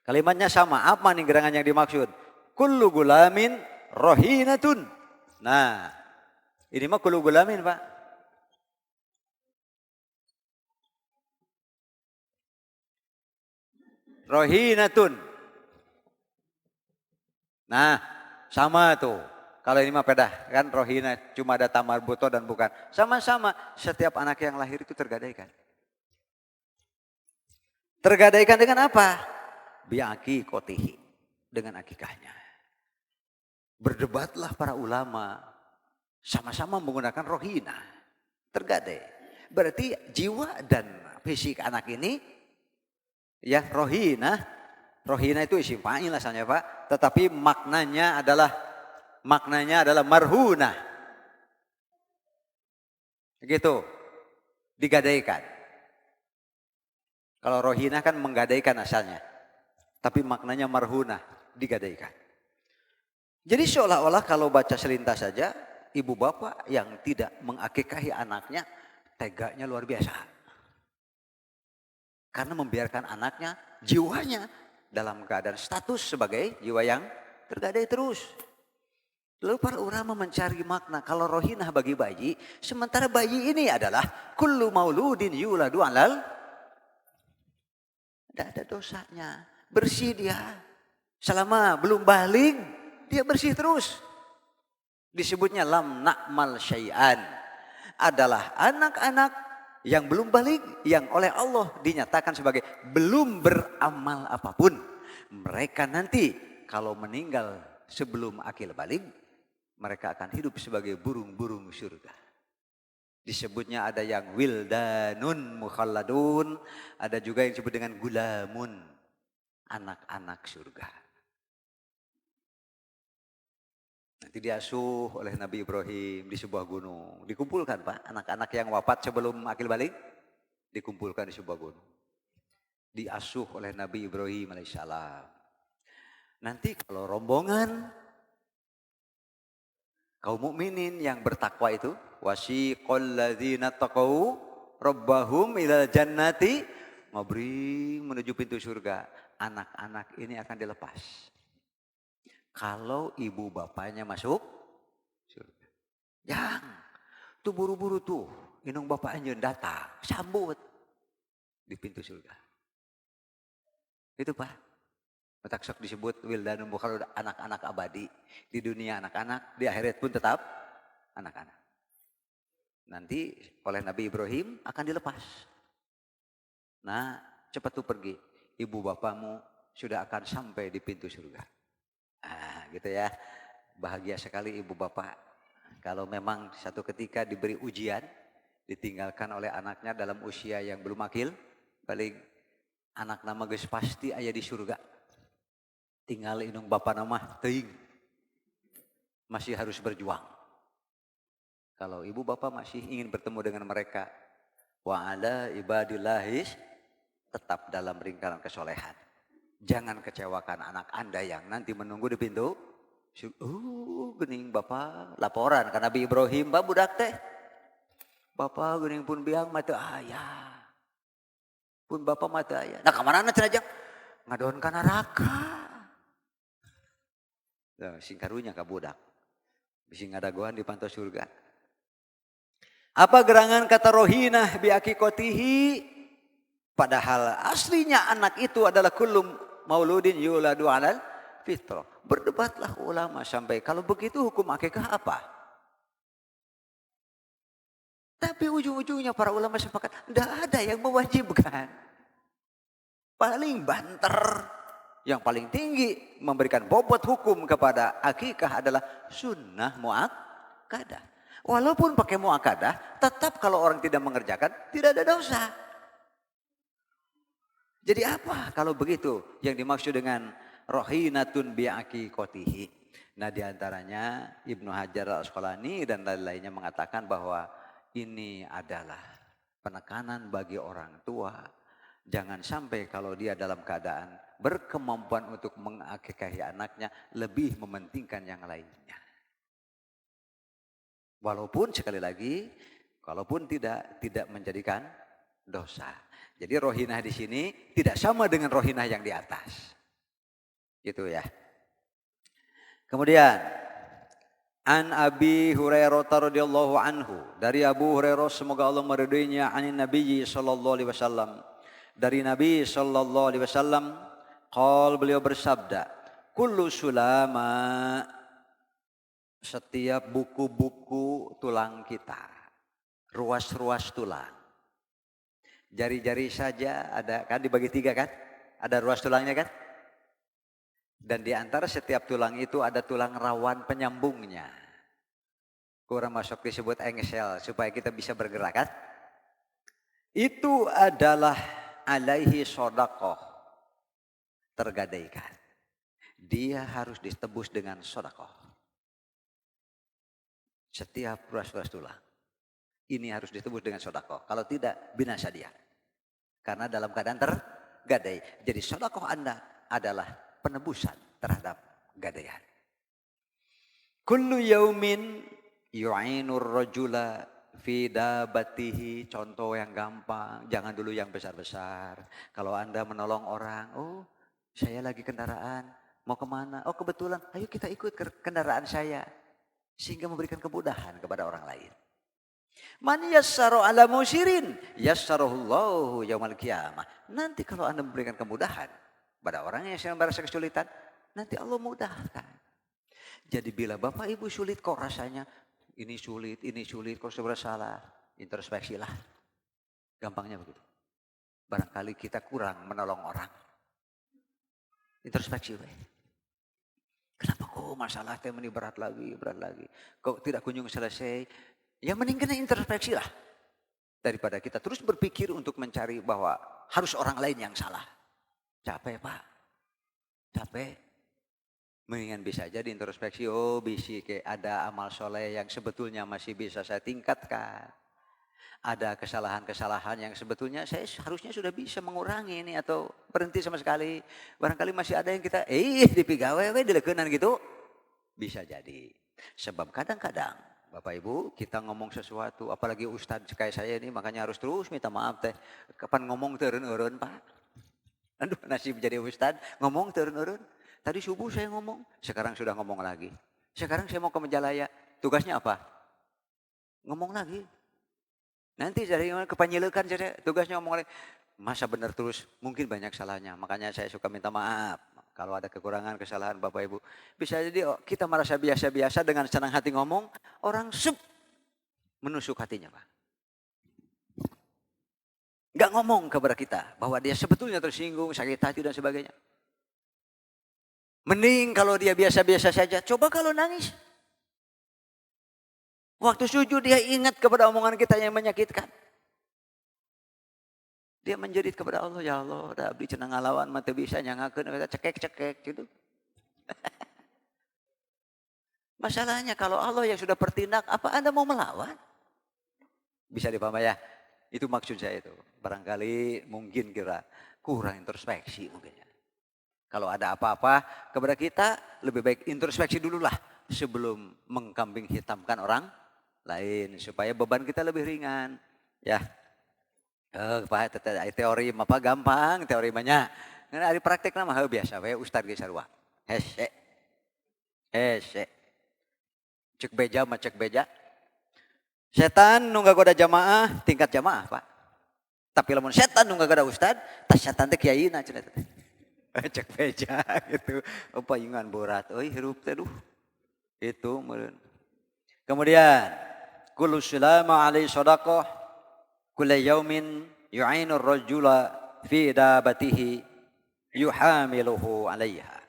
Kalimatnya sama. Apa nih gerangan yang dimaksud? Kullu gulamin rohinatun. Nah, ini mah kullu gulamin, Pak. Rohinatun. Nah, sama tuh. Kalau ini mah pedah kan, rohina cuma ada tamar buto dan bukan. Sama-sama, setiap anak yang lahir itu tergadaikan. Tergadaikan dengan apa? Biaki kotihi, dengan akikahnya. Berdebatlah para ulama, sama-sama menggunakan rohina. Tergadai. Berarti jiwa dan fisik anak ini, ya rohina. Rohina itu isim fa'il asalnya Pak, tetapi maknanya adalah marhuna. Gitu. Digadaikan. Kalau rohina kan menggadaikan asalnya. Tapi maknanya marhuna, digadaikan. Jadi seolah-olah kalau baca selintas saja, ibu bapak yang tidak mengakikahi anaknya, teganya luar biasa. Karena membiarkan anaknya, jiwanya dalam keadaan status sebagai jiwa yang tergadai terus. Lalu para ulama mencari makna kalau rohinah bagi bayi, sementara bayi ini adalah kullu mauludin yuladu alal, tidak ada dosanya, bersih dia. Selama belum balik, dia bersih terus. Disebutnya lam na'mal syai'an, adalah anak-anak yang belum balik, yang oleh Allah dinyatakan sebagai belum beramal apapun. Mereka nanti kalau meninggal sebelum akil balik, mereka akan hidup sebagai burung-burung surga. Disebutnya ada yang wildanun mukhalladun, ada juga yang disebut dengan gulamun, anak-anak surga. Nanti diasuh oleh Nabi Ibrahim di sebuah gunung. Dikumpulkan Pak, anak-anak yang wafat sebelum akil balik, dikumpulkan di sebuah gunung. Diasuh oleh Nabi Ibrahim alaihissalam. Nanti kalau rombongan kaum mukminin yang bertakwa itu, wasiqal ladzina taqau rabbahum ilal jannati, ngobring menuju pintu surga. Anak-anak ini akan dilepas. Kalau ibu bapaknya masuk surga. Yang tuh buru-buru tuh, inung bapaknya datang, sambut di pintu surga. Itu Pak. Matak disebut wildanun mukhalladun, anak-anak abadi. Di dunia anak-anak, di akhirat pun tetap anak-anak. Nanti oleh Nabi Ibrahim akan dilepas. Nah, cepat tuh pergi. Ibu bapakmu sudah akan sampai di pintu surga. Ah, gitu ya. Bahagia sekali ibu bapak. Kalau memang satu ketika diberi ujian, ditinggalkan oleh anaknya dalam usia yang belum akil, paling anak nama geus pasti aya di surga. Tinggal inung bapak nama teuing. Masih harus berjuang. Kalau ibu bapak masih ingin bertemu dengan mereka, wa ala ibadillahis, tetap dalam lingkaran kesolehan. Jangan kecewakan anak Anda yang nanti menunggu di pintu. Gening bapak laporan ke Nabi Ibrahim, "Ba budak teh. Bapak gening pun biang mah teu aya. Pun bapak mah teu aya." Nah, ka manana cenah jang? Ngadoan ka neraka. Sing karunya ka budak. Bisi ngadagoan di pantai surga. Apa gerangan kata rohinah bi akikotihi? Padahal aslinya anak itu adalah kullu mauludin yuladu alal fitrah. Berdebatlah ulama sampai kalau begitu hukum akikah apa? Tapi ujung-ujungnya para ulama sepakat tidak ada yang mewajibkan. Paling banter, yang paling tinggi memberikan bobot hukum kepada akikah adalah sunnah muakkadah. Walaupun pakai muakkadah, tetap kalau orang tidak mengerjakan tidak ada dosa. Jadi apa kalau begitu yang dimaksud dengan rohinatun bi'aqikotihi? Nah, diantaranya Ibnu Hajar al-Asqalani dan lain-lainnya mengatakan bahwa ini adalah penekanan bagi orang tua. Jangan sampai kalau dia dalam keadaan berkemampuan untuk mengakikahi anaknya lebih mementingkan yang lainnya. Walaupun sekali lagi, kalaupun tidak menjadikan dosa. Jadi rohinah di sini tidak sama dengan rohinah yang di atas. Gitu ya. Kemudian an Abi Hurairah radhiyallahu anhu, dari Abu Hurairah semoga Allah meridhoinya, anin Nabi sallallahu alaihi wasallam, dari Nabi sallallahu alaihi wasallam, qol, beliau bersabda, kullu sulama, setiap buku-buku tulang kita, ruas-ruas tulang, jari-jari saja ada kan dibagi 3 kan, ada ruas tulangnya kan, dan di antara setiap tulang itu ada tulang rawan penyambungnya. Kurang masuk disebut engsel supaya kita bisa bergerak kan. Itu adalah alaihi sodakoh, tergadaikan. Dia harus ditebus dengan sodakoh. Setiap ruas-ruas tulang ini harus ditebus dengan sodakoh. Kalau tidak, binasa dia. Karena dalam keadaan tergadai. Jadi sodakoh Anda adalah penebusan terhadap gadaian. Kullu yaumin yu'inur rajula Fidabatihi, contoh yang gampang, jangan dulu yang besar-besar. Kalau Anda menolong orang, oh saya lagi kendaraan, mau kemana? Oh kebetulan, ayo kita ikut ke kendaraan saya. Sehingga memberikan kemudahan kepada orang lain. Man yassaro ala musirin, yassarahullahu yaumal qiyamah. Nanti kalau Anda memberikan kemudahan pada orang yang sedang merasa kesulitan, nanti Allah mudahkan. Jadi bila Bapak Ibu sulit kok rasanya, ini sulit, kok sebenarnya salah. Introspeksilah. Gampangnya begitu. Barangkali kita kurang menolong orang. Introspeksi. Kenapa kok masalah ini berat lagi. Kok tidak kunjung selesai. Ya mending kena introspeksi lah. Daripada kita terus berpikir untuk mencari bahwa harus orang lain yang salah. Capek Pak. Capek. Mendingan bisa aja diintrospeksi, oh bisa kayak ada amal soleh yang sebetulnya masih bisa saya tingkatkan. Ada kesalahan-kesalahan yang sebetulnya saya harusnya sudah bisa mengurangi ini atau berhenti sama sekali. Barangkali masih ada yang kita, dipigawe, dilekunan gitu. Bisa jadi. Sebab kadang-kadang Bapak Ibu kita ngomong sesuatu, apalagi Ustadz kayak saya ini makanya harus terus minta maaf teh. Kapan ngomong turun-urun Pak? Aduh nasib jadi Ustadz, ngomong turun-urun. Tadi subuh saya ngomong, sekarang sudah ngomong lagi. Sekarang saya mau ke Majalaya, tugasnya apa? Ngomong lagi. Nanti dari kepanyilekan tugasnya ngomong lagi. Masa benar terus, mungkin banyak salahnya. Makanya saya suka minta maaf. Kalau ada kekurangan, kesalahan Bapak Ibu. Bisa jadi kita merasa biasa-biasa dengan senang hati ngomong, orang menusuk hatinya Pak. Gak ngomong kepada kita bahwa dia sebetulnya tersinggung, sakit hati dan sebagainya. Mending kalau dia biasa-biasa saja, coba kalau nangis. Waktu sujud dia ingat kepada omongan kita yang menyakitkan. Dia menjerit kepada Allah, ya Allah, dah abdi cenah ngalawan mah teu bisa nyangakeun cekek-cekek gitu. Masalahnya kalau Allah yang sudah bertindak, apa Anda mau melawan? Bisa dipahami ya? Itu maksud saya itu. Barangkali mungkin kira kurang introspeksi mungkin ya. Kalau ada apa-apa kepada kita, lebih baik introspeksi dulu lah sebelum mengkambing hitamkan orang lain. Supaya beban kita lebih ringan. Ya, teori apa gampang, teori banyak. Hari praktek nama biasa, Ustaz Gisarwa. Hese. Cek beja. Setan nunggu goda jamaah, tingkat jamaah Pak. Tapi lamun setan nunggu goda Ustaz, tas setan teh kiaina cenah teh. Cek beja gitu. Payungan berat. Hirup teh duh. Itu meureun. Kemudian kullu sulama alaihi shadaqah kullu yaumin yu'inu ar-rajula fi dabatihi yuhamiluhu 'alaiha.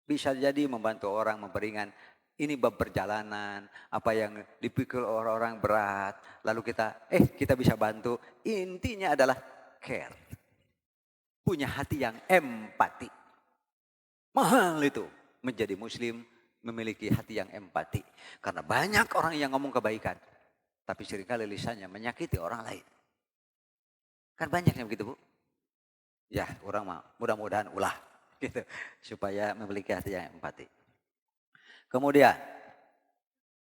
Bisa jadi membantu orang memperingan ini bab perjalanan, apa yang dipikul orang-orang berat, lalu kita bisa bantu. Intinya adalah care. Punya hati yang empati. Mahal itu menjadi muslim, memiliki hati yang empati. Karena banyak orang yang ngomong kebaikan, tapi seringkali lisannya menyakiti orang lain. Kan banyak yang begitu Bu. Ya orang mah mudah-mudahan ulah gitu, supaya memiliki hati yang empati. Kemudian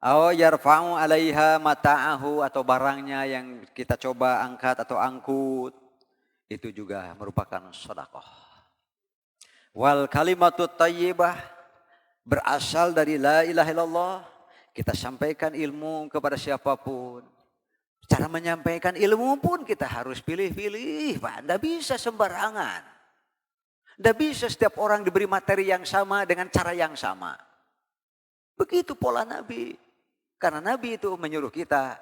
aw yarfa'u 'alaiha mata'ahu, atau barangnya yang kita coba angkat atau angkut, itu juga merupakan sedekah. Wal kalimatut thayyibah berasal dari la ilaha illallah. Kita sampaikan ilmu kepada siapapun. Cara menyampaikan ilmu pun kita harus pilih-pilih, Pak. Tidak bisa sembarangan. Tidak bisa setiap orang diberi materi yang sama dengan cara yang sama. Begitu pola Nabi. Karena Nabi itu menyuruh kita,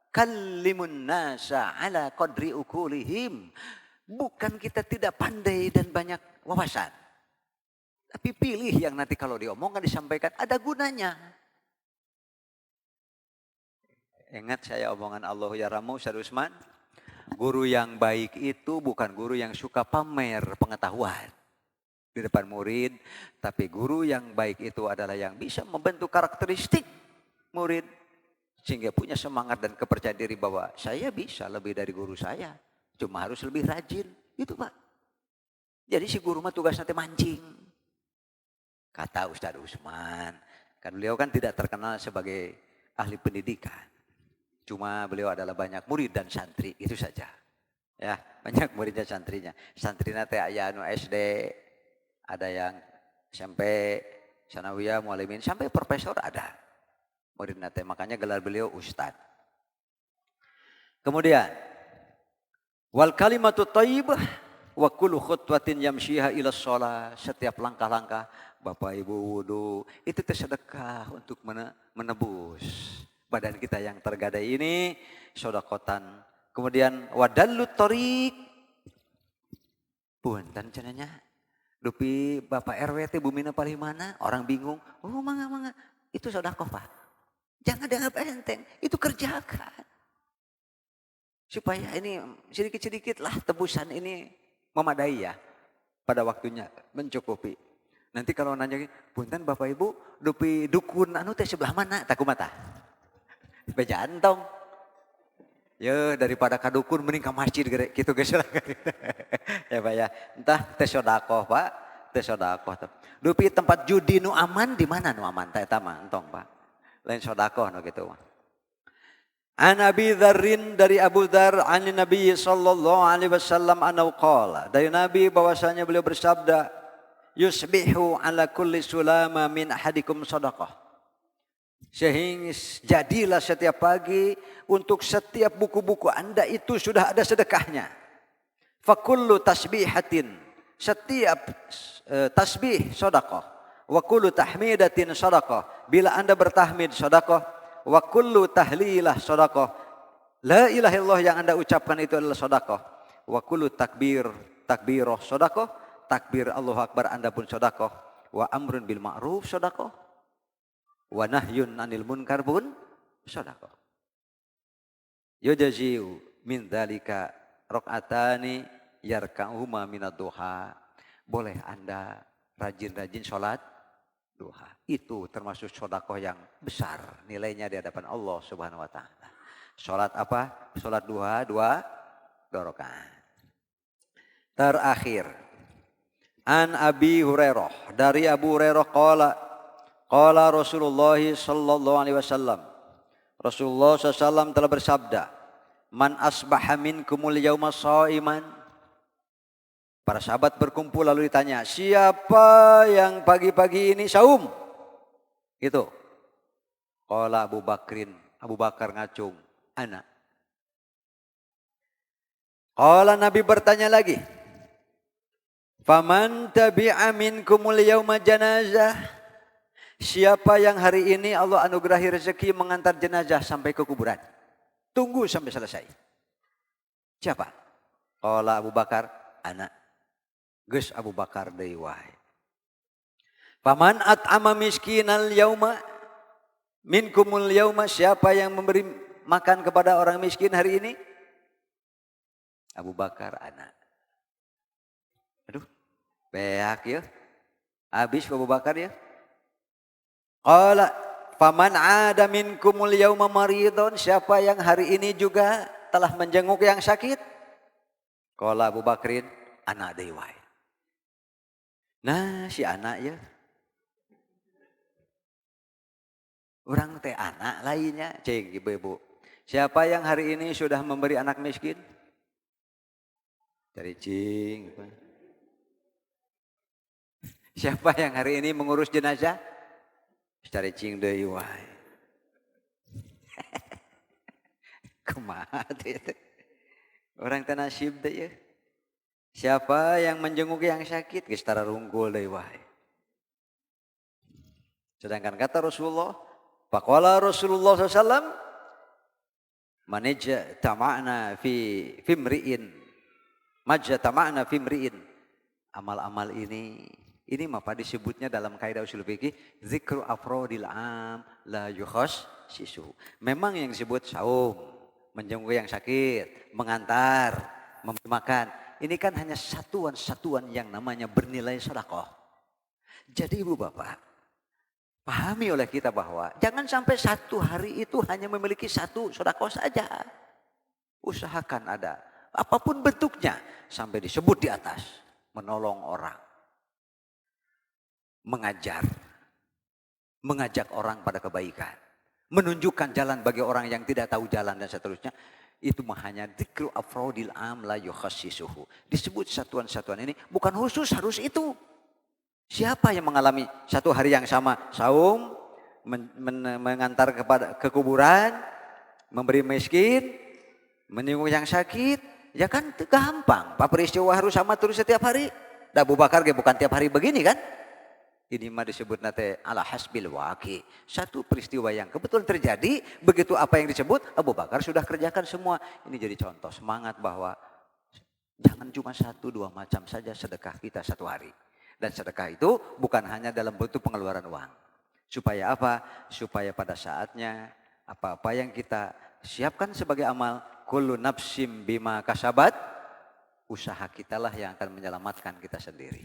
kallimun nasa ala qadri ukulihim. Bukan kita tidak pandai dan banyak wawasan. Tapi pilih yang nanti kalau diomongkan, disampaikan, ada gunanya. Ingat saya omongan Allah ya Ramu, Ustaz Usman. Guru yang baik itu bukan guru yang suka pamer pengetahuan di depan murid. Tapi guru yang baik itu adalah yang bisa membentuk karakteristik murid. Sehingga punya semangat dan kepercayaan diri bahwa saya bisa lebih dari guru saya. Cuma harus lebih rajin. Itu Pak. Jadi si guru mah tugas nanti mancing. Kata Ustaz Usman. Kan beliau kan tidak terkenal sebagai ahli pendidikan. Cuma beliau adalah banyak murid dan santri, itu saja. Ya, banyak muridnya santrinya. Santrina teh aya anu SD, ada yang SMP, sanawiyah, mualimin, sampai profesor ada. Muridna teh, makanya gelar beliau ustad. Kemudian wal kalimatu thayyibah wa kullu khutwatin yamshiha ila shalah, setiap langkah-langkah Bapak Ibu wudu itu teh sedekah untuk menebus badan kita yang tergadai ini, sodakotan. Kemudian wadallut thoriq, punten cenanya dupi Bapak RW teh bumina paling mana, orang bingung, oh mangga itu sodakoh Pak, jangan dianggap enteng, itu kerjakan supaya ini sedikit-sedikit lah tebusan ini memadai ya, pada waktunya mencukupi. Nanti kalau nanya, punten Bapak Ibu, dupi dukun anu teh sebelah mana? Tak kumata. Bejantong. Ya daripada kadukun mending ke masjid gitu guys. Ya Pak ya. Entah teh sedekah Pak, teh sedekah. Dupi tempat judi nu aman di mana nu aman teh eta mah entong Pak. Lain sedekah nu kitu mah. An Abi Dzarrin, dari Abu Dzar, an Nabi sallallahu alaihi wasallam anau qala, dari Nabi bahwasanya beliau bersabda, yusbihu ala kulli sulama min ahadikum sadaqah. Sehingga jadilah setiap pagi untuk setiap buku-buku Anda itu sudah ada sedekahnya. Fakullu tasbihatin, setiap tasbih sedekah. Wa kullu tahmidatin sedekah, bila Anda bertahmid sedekah. Wa kullu tahlilah sedekah, la ilaha illallah yang Anda ucapkan itu adalah sedekah. Wa kullu takbirah sedekah, takbir Allahu Akbar Anda pun sedekah. Wa amrun bil ma'ruf sedekah, wa nahyun anil munkar pun sedekah. Yujaziu min dzalika rakaatani yarka'uhuma minad duha. Boleh Anda rajin-rajin salat duha. Itu termasuk sedekah yang besar nilainya di hadapan Allah Subhanahu wa taala. Salat apa? Salat duha, dua rakaat. Terakhir, an Abi Hurairah, dari Abu Hurairah qala Rasulullah sallallahu alaihi wasallam, Rasulullah SAW telah bersabda, man asbaha minkumul yauma shaiman. Para sahabat berkumpul lalu ditanya, siapa yang pagi-pagi ini saum? Gitu. Qala Abu Bakar ngacung, ana. Qala Nabi bertanya lagi, faman tabi'a minkumul yauma janazah. Siapa yang hari ini Allah anugerahi rezeki mengantar jenazah sampai ke kuburan? Tunggu sampai selesai. Siapa? Qala Abu Bakar, ana. Gus Abu Bakar deui wae. Faman at'ama miskinal yauma minkumul yauma, siapa yang memberi makan kepada orang miskin hari ini? Abu Bakar, ana. Aduh, beak ya. Habis Abu Bakar ya. Qala faman 'ada minkumul yauma maridun, siapa yang hari ini juga telah menjenguk yang sakit? Qala Abu Bakrin, ana deui wae. Nah, si anak ya. Orang teh anak lainnya, cek ibu-ibu. Siapa yang hari ini sudah memberi anak miskin? Dari cing. Siapa yang hari ini mengurus jenazah? Cari cing deui wae. Kumaha teh? Orang teh nasib teh ya. Siapa yang menjenguk yang sakit? Geus tara rungkul deui wae. Sedangkan kata Rasulullah, faqala Rasulullah SAW, manajja tama'na fi mri'in, majja tama'na fi mri'in. Amal-amal ini mah disebutnya dalam kaidah usul fikih zikru afrodil am la yukhas sisu. Memang yang disebut saum, menjenguk yang sakit, mengantar, memberi makan, ini kan hanya satuan-satuan yang namanya bernilai sedekah. Jadi ibu bapak, pahami oleh kita bahwa jangan sampai satu hari itu hanya memiliki satu sedekah saja. Usahakan ada, apapun bentuknya, sampai disebut di atas, menolong orang, mengajar, mengajak orang pada kebaikan, menunjukkan jalan bagi orang yang tidak tahu jalan dan seterusnya. Itu mah hanya dzikru afrodil am la yukhassisuhu. Disebut satuan-satuan ini bukan khusus harus itu. Siapa yang mengalami satu hari yang sama saum, mengantar ke kuburan, memberi miskin, menyinggung yang sakit, ya kan gampang. Pak peristiwa harus sama terus setiap hari. Da Abu Bakar bukan tiap hari begini kan? Ini mah disebut nate ala hasbil waqi. Satu peristiwa yang kebetulan terjadi, begitu apa yang disebut, Abu Bakar sudah kerjakan semua. Ini jadi contoh semangat bahwa jangan cuma 1-2 macam saja sedekah kita satu hari. Dan sedekah itu bukan hanya dalam bentuk pengeluaran uang. Supaya apa? Supaya pada saatnya apa-apa yang kita siapkan sebagai amal, kullu nafsim bima kasabat, usaha kitalah yang akan menyelamatkan kita sendiri.